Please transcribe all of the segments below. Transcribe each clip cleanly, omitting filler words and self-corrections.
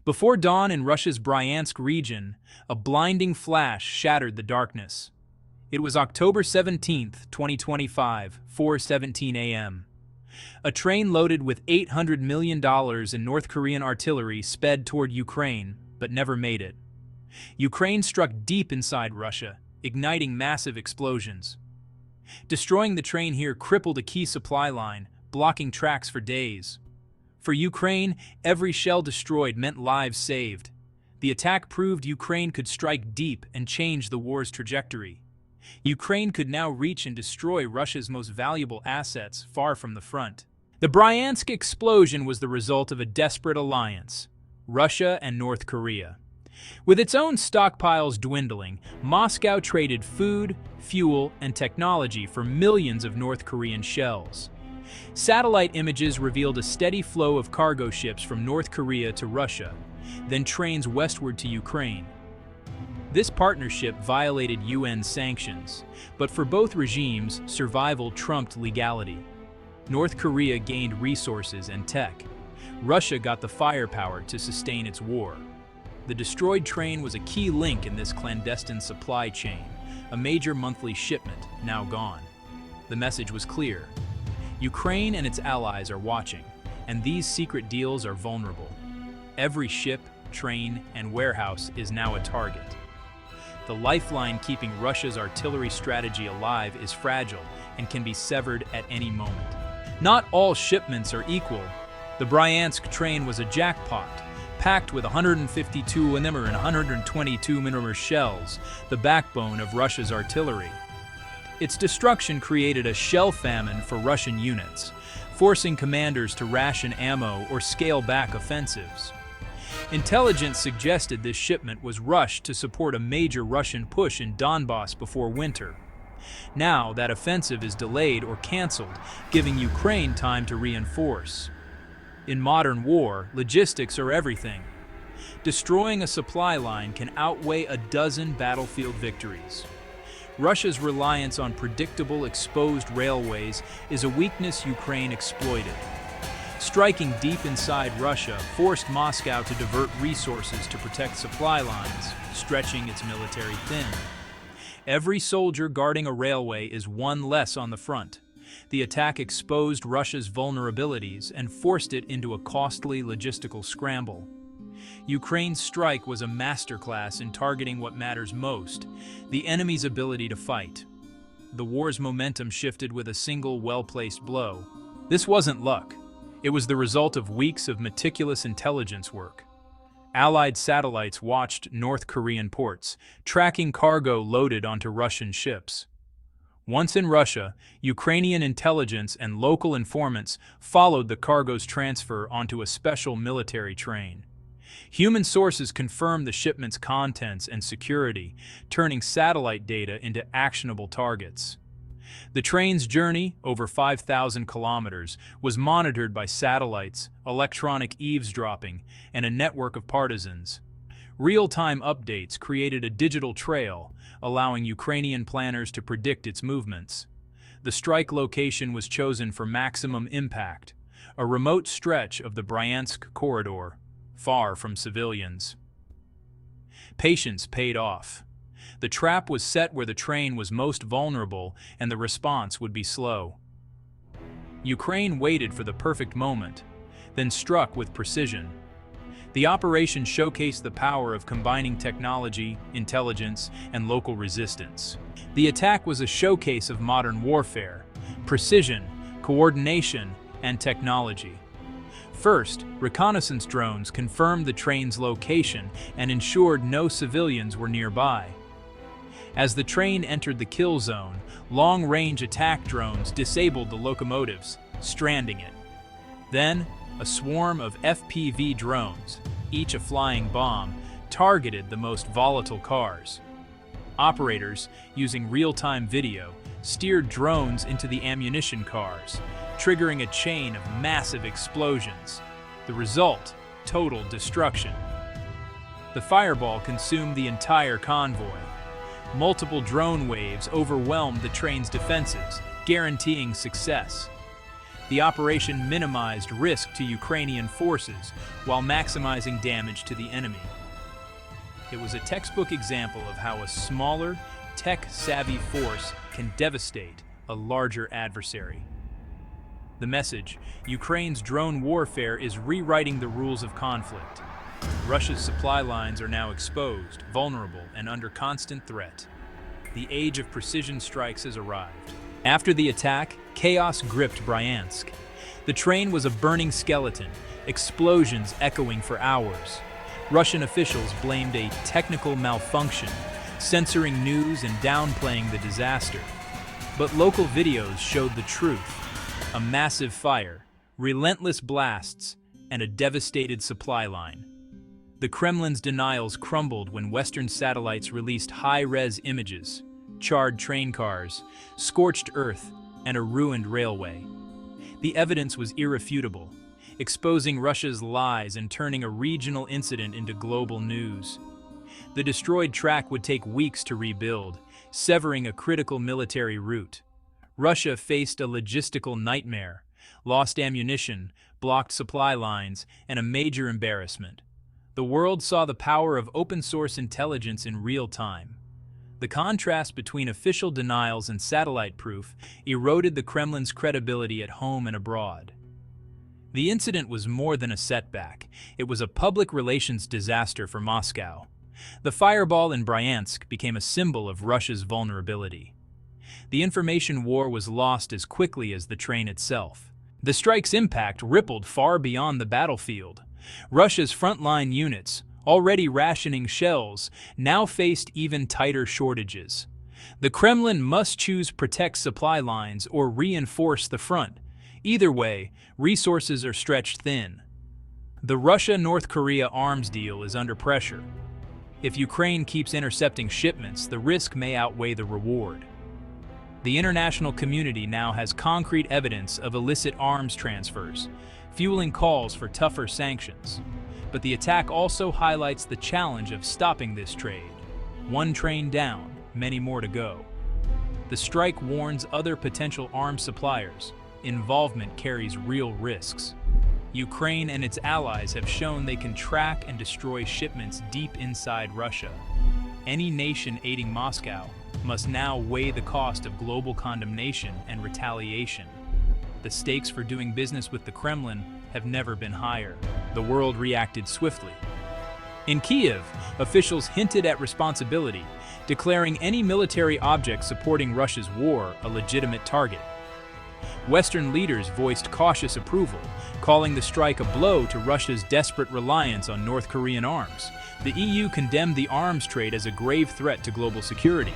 Before dawn in Russia's Bryansk region, a blinding flash shattered the darkness. It was October 17, 2025, 4:17 a.m. A train loaded with $800 million in North Korean artillery sped toward Ukraine, but never made it. Ukraine struck deep inside Russia, igniting massive explosions. Destroying the train here crippled a key supply line, blocking tracks for days. For Ukraine, every shell destroyed meant lives saved. The attack proved Ukraine could strike deep and change the war's trajectory. Ukraine could now reach and destroy Russia's most valuable assets far from the front. The Bryansk explosion was the result of a desperate alliance: Russia and North Korea. With its own stockpiles dwindling, Moscow traded food, fuel, and technology for millions of North Korean shells. Satellite images revealed a steady flow of cargo ships from North Korea to Russia, then trains westward to Ukraine. This partnership violated UN sanctions, but for both regimes, survival trumped legality. North Korea gained resources and tech. Russia got the firepower to sustain its war. The destroyed train was a key link in this clandestine supply chain, a major monthly shipment now gone. The message was clear: Ukraine and its allies are watching, and these secret deals are vulnerable. Every ship, train, and warehouse is now a target. The lifeline keeping Russia's artillery strategy alive is fragile and can be severed at any moment. Not all shipments are equal. The Bryansk train was a jackpot, packed with 152 and 122 mm shells, the backbone of Russia's artillery. Its destruction created a shell famine for Russian units, forcing commanders to ration ammo or scale back offensives. Intelligence suggested this shipment was rushed to support a major Russian push in Donbass before winter. Now that offensive is delayed or canceled, giving Ukraine time to reinforce. In modern war, logistics are everything. Destroying a supply line can outweigh a dozen battlefield victories. Russia's reliance on predictable, exposed railways is a weakness Ukraine exploited. Striking deep inside Russia forced Moscow to divert resources to protect supply lines, stretching its military thin. Every soldier guarding a railway is one less on the front. The attack exposed Russia's vulnerabilities and forced it into a costly logistical scramble. Ukraine's strike was a masterclass in targeting what matters most: the enemy's ability to fight. The war's momentum shifted with a single well-placed blow. This wasn't luck. It was the result of weeks of meticulous intelligence work. Allied satellites watched North Korean ports, tracking cargo loaded onto Russian ships. Once in Russia, Ukrainian intelligence and local informants followed the cargo's transfer onto a special military train. Human sources confirmed the shipment's contents and security, turning satellite data into actionable targets. The train's journey, over 5,000 kilometers, was monitored by satellites, electronic eavesdropping, and a network of partisans. Real-time updates created a digital trail, allowing Ukrainian planners to predict its movements. The strike location was chosen for maximum impact, a remote stretch of the Bryansk corridor, far from civilians. Patience paid off. The trap was set where the train was most vulnerable, and the response would be slow. Ukraine waited for the perfect moment, then struck with precision. The operation showcased the power of combining technology, intelligence, and local resistance. The attack was a showcase of modern warfare: precision, coordination, and technology. First, reconnaissance drones confirmed the train's location and ensured no civilians were nearby. As the train entered the kill zone, long-range attack drones disabled the locomotives, stranding it. Then, a swarm of FPV drones, each a flying bomb, targeted the most volatile cars. Operators, using real-time video, steered drones into the ammunition cars, triggering a chain of massive explosions. The result: total destruction. The fireball consumed the entire convoy. Multiple drone waves overwhelmed the train's defenses, guaranteeing success. The operation minimized risk to Ukrainian forces while maximizing damage to the enemy. It was a textbook example of how a smaller, tech-savvy force can devastate a larger adversary. The message: Ukraine's drone warfare is rewriting the rules of conflict. Russia's supply lines are now exposed, vulnerable, and under constant threat. The age of precision strikes has arrived. After the attack, chaos gripped Bryansk. The train was a burning skeleton, explosions echoing for hours. Russian officials blamed a technical malfunction, censoring news and downplaying the disaster. But local videos showed the truth: a massive fire, relentless blasts, and a devastated supply line. The Kremlin's denials crumbled when Western satellites released high-res images: charred train cars, scorched earth, and a ruined railway. The evidence was irrefutable, exposing Russia's lies and turning a regional incident into global news. The destroyed track would take weeks to rebuild, severing a critical military route. Russia faced a logistical nightmare: lost ammunition, blocked supply lines, and a major embarrassment. The world saw the power of open-source intelligence in real time. The contrast between official denials and satellite proof eroded the Kremlin's credibility at home and abroad. The incident was more than a setback. It was a public relations disaster for Moscow. The fireball in Bryansk became a symbol of Russia's vulnerability. The information war was lost as quickly as the train itself. The strike's impact rippled far beyond the battlefield. Russia's frontline units, already rationing shells, now faced even tighter shortages. The Kremlin must choose protect supply lines or reinforce the front. Either way, resources are stretched thin. The Russia-North Korea arms deal is under pressure. If Ukraine keeps intercepting shipments, the risk may outweigh the reward. The international community now has concrete evidence of illicit arms transfers, fueling calls for tougher sanctions. But the attack also highlights the challenge of stopping this trade. One train down, many more to go. The strike warns other potential arms suppliers. Involvement carries real risks. Ukraine and its allies have shown they can track and destroy shipments deep inside Russia. Any nation aiding Moscow must now weigh the cost of global condemnation and retaliation. The stakes for doing business with the Kremlin have never been higher. The world reacted swiftly. In Kyiv, officials hinted at responsibility, declaring any military object supporting Russia's war a legitimate target. Western leaders voiced cautious approval, calling the strike a blow to Russia's desperate reliance on North Korean arms. The EU condemned the arms trade as a grave threat to global security.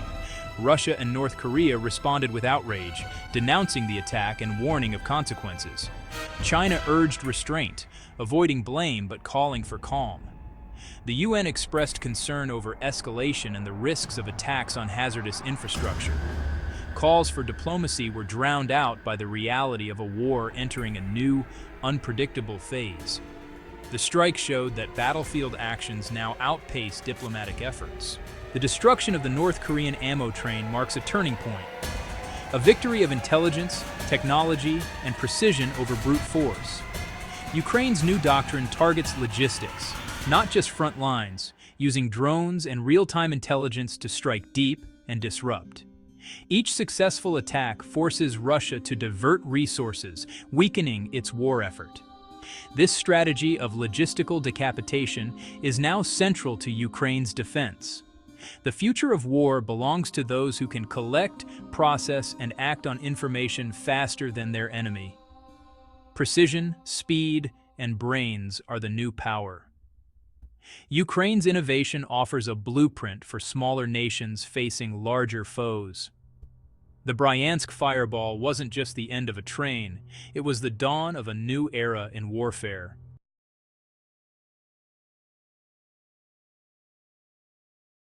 Russia and North Korea responded with outrage, denouncing the attack and warning of consequences. China urged restraint, avoiding blame but calling for calm. The UN expressed concern over escalation and the risks of attacks on hazardous infrastructure. Calls for diplomacy were drowned out by the reality of a war entering a new, unpredictable phase. The strike showed that battlefield actions now outpace diplomatic efforts. The destruction of the North Korean ammo train marks a turning point. A victory of intelligence, technology, and precision over brute force. Ukraine's new doctrine targets logistics, not just front lines, using drones and real-time intelligence to strike deep and disrupt. Each successful attack forces Russia to divert resources, weakening its war effort. This strategy of logistical decapitation is now central to Ukraine's defense. The future of war belongs to those who can collect, process, and act on information faster than their enemy. Precision, speed, and brains are the new power. Ukraine's innovation offers a blueprint for smaller nations facing larger foes. The Bryansk fireball wasn't just the end of a train, it was the dawn of a new era in warfare.